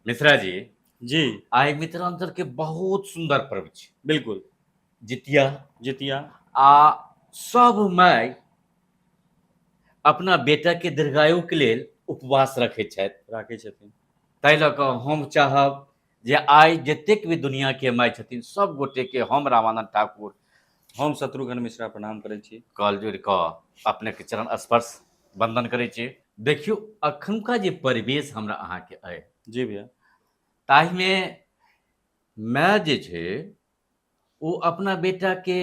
मिश्रा जी, जी आइ मिथिलांचल के बहुत सुंदर पर्व छै बिल्कुल। जितिया। जितिया आ सब माय अपना बेटा के दीर्घायु के लेल उपवास रखै छथि। राखै छथिन। ताहि लऽ कऽ हम चाहब जे आइ जतेक भी दुनिया के माय छथिन सब गोटे के हम रामानंद ठाकुर हम शत्रुघ्न मिश्रा प्रणाम करै छी। कल जोड़ि कऽ अपने के चरण स्पर्श वंदन करै छी। देखियौ अखनुका जे परिवेश हमरा अहाँके अइ जी भैया। ताहिमे माय जे छै ओ अपना बेटा के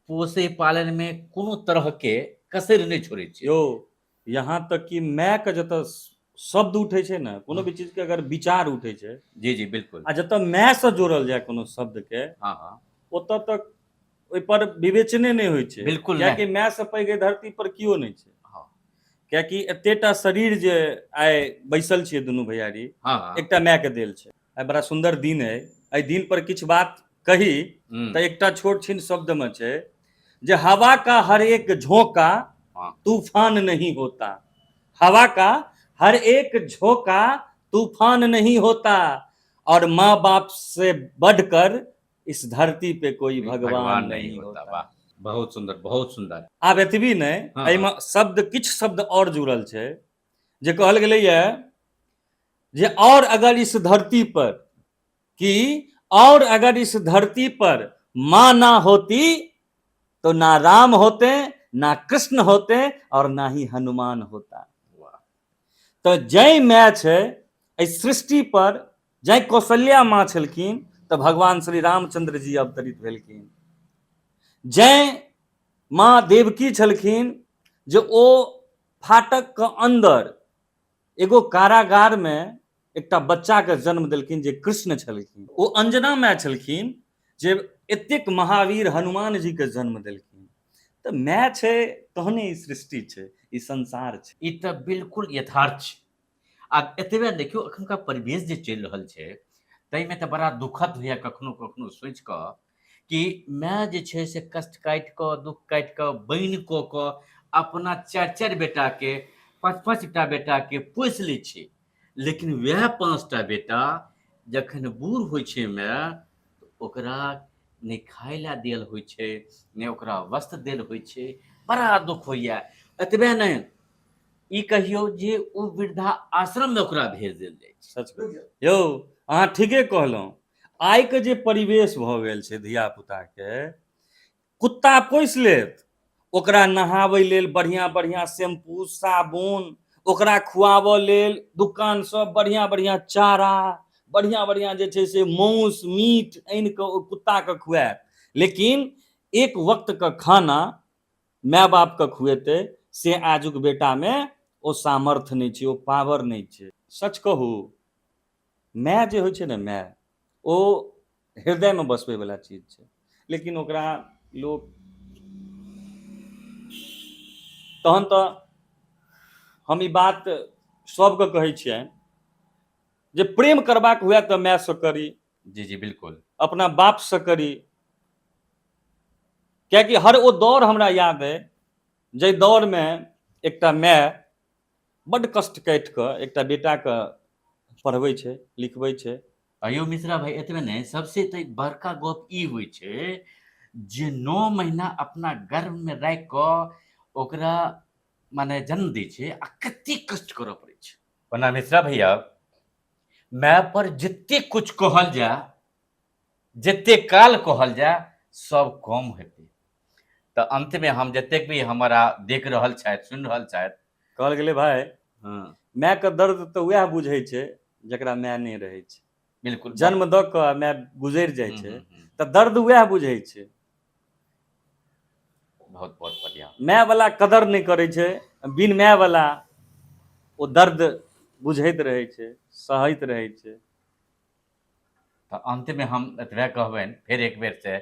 पोसे पालन में कोनो तरह के कसर नहीं छोड़े छै। यो यहाँ तक कि माय के जतऽ शब्द उठै छै ने, कोनो भी चीज के अगर विचार उठै छै जी जी बिल्कुल। आ जतऽ माय से जोड़ल जाय कोनो शब्द के, हाँ हाँ ओतऽ तक ओहिपर विवेचने नहि होइ छै, बिल्कुल कियाकि नहीं। माय से पैघ एहि धरती पर कियो नहि छै। हाँ कियाकि एतेटा शरीर जे आइ बैसल छियै दुनू भैयारी, हाँ हाँ एकटा माय के देल छै। आइ बड़ा सुंदर दिन अइ, एहि दिन पर किछु बात कही तऽ एकटा छोट छीन शब्द में छै जे हवा का हर एक झोंका हाँ तूफान नहीं होता। हवा का हर एक झोंका तूफान नहीं होता, और माँ बाप से बढ़कर इस धरती पे कोई भगवान नहीं होता। होता। वाह, बहुत सुंदर बहुत सुंदर। आब एतबी नहि, हाँ एहिमे शब्द किछु शब्द और जुड़ल छै जे कहल गेलैए जे और अगर इस धरती पर कि और अगर इस धरती पर माँ ना होती तो ना राम होते, ना कृष्ण होते, और ना ही हनुमान होता। वाह तो जय माय छै एहि सृष्टि पर, जय कौशल्या माँ छलखिन तऽ भगवान श्री रामचंद्र जी अवतरित भेलखिन। जय माँ देवकी छलखिन जे ओ फाटक के अंदर एगो कारागार में एकटा बच्चा के जन्म देलखिन जे कृष्ण छलखिन। ओ अंजना माय छलखिन जे एतेक महावीर हनुमान जी के जन्म देलखिन। तऽ माय छै तहने ई सृष्टि छै, ई संसार छै। ई तऽ बिल्कुल यथार्थ छै। आ एतबे देखियौ अखनुका परिवेश जे चलि रहल छै ताहिमे तऽ बड़ा दुखद होइए कखनो कखनो सोचि कऽ कि माय जे छै से कष्ट काटि कऽ दुख काटि कऽ बनि कऽ अपना चारि चारि बेटाके पाँच पाँच टा बेटाके पोसि लै छै, लेकिन वएह पाँचटा बेटा जखन बूढ़ होइ छै माय तऽ ओकरा नहि खाय लए देल होइ छै, नहि ओकरा वस्त्र देल होइ छै। बड़ा दुख होइए। एतबे नहि, ई कहियौ जे ओ वृद्धा आश्रम में ओकरा भेज देल जाइ छै। सच यौ अहाँ ठीके कहलहुँ। आइ के जे परिवेश भऽ गेल छै धिया पुता के, कुत्ता पोसि लेत, ओकरा नहाबै लेल बढ़िआँ बढ़िआँ शैम्पू साबुन, ओकरा खुआबऽ लेल दुकानसँ बढ़िआँ बढ़िआँ चारा, बढ़िआँ बढ़िआँ जे छै से माउस मीट आनि कऽ ओ कुत्ताके खुआएत, लेकिन एक वक्त का खाना माय बापके खुएतै से आजुक बेटामे ओ सामर्थ्य नहि छै, ओ पावर नहि छै। सच कहू, माय जे होइ छै ने माय, ओ हृदयमे बसबैवला चीज छै, लेकिन ओकरा लोक तहन तऽ हम ई बात सबके कहै छियनि जे प्रेम करबाक हुए तऽ मायसँ करी, जी जी बिल्कुल। अपना बापसँ करी। कियाकि हर ओ दौर हमरा याद अइ जाहि दौरमे एकटा माय बड्ड कष्ट काटि कऽ एकटा बेटाके पढ़बै छै लिखबै छै। अयो मिश्रा भाई एतबे नहीं, सबसे तऽ बड़का गप ई होइ छै जे 9 महीना अपना गर्भ में राखि कऽ ओकरा माने जन्म दै छै आ कते कष्ट करऽ पड़ै छै। ओना मिश्रा भैया माय पर जते कुछ कहल जाय, जते काल कहल जाय, सब कम हेतै। तऽ अंत में हम जतेक भी हमारा देख रहल छथि सुनि रहल छथि, कहल गेलै भाय हाँ मायके दर्द तऽ उएह बुझै छै जकरा माय नहि रहै छै। बिल्कुल जन्म दऽ कऽ माय गुजरि जाइ छै हम्म, तऽ दर्द उएह बुझै छै। बहुत बहुत बढ़िया। मायवला कदर नहि करै छै, बिन मायवला ओ दर्द बुझैत रहै छै, सहैत रहै छै। तऽ अंत में हम एतबे कहबनि फेर एक बेर से,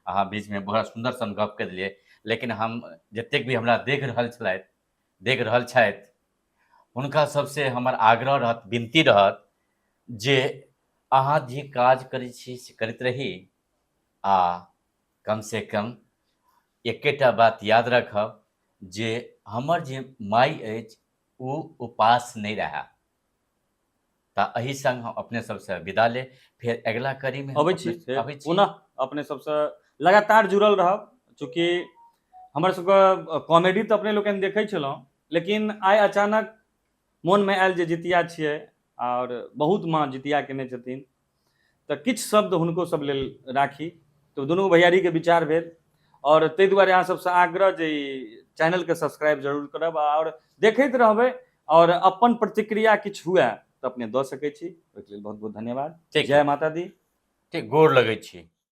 अहाँ बीच में बड़ा सुंदर सन गप कऽ देलियै, लेकिन हम जतेक भी हमरा देख रहल छथि हुनका सबसे हमर आग्रह रहत, विनती रहत जे अहाँ जे काज करै छी से करैत रही, आ कम से कम एकेटा बात याद रखब जे हमर जे माय अछि ओ उपास नहि रहै। तऽ एहि संग हम अपने सबसँ विदा ले, फेर अगिला कड़ीमे हम अबै छी अपने फेर अबै छी। पुनः अपने सबसँ लगातार जुड़ल रहब, चूँकि हमर सबके कॉमेडी तऽ अपने लोकनि देखै छलहुँ, लेकिन आइ अचानक मोनमे आयल जे जितिया छियै और बहुत माँ जितिया केने छथिन, तऽ किछु शब्द हुनको सब लेल राखी। तऽ दुनू भैयारीके विचार भेल, और ताहि दुआरे अहाँ सबसँ आग्रह जे ई चैनलके सब्सक्राइब जरूर करब और देखैत रहबै, और अपन प्रतिक्रिया किछु हुए तऽ अपने दऽ सकै छी। ओहिके लेल बहुत बहुत धन्यवाद। ठीक जय है, माता दी। ठीक, गोर लगै छी।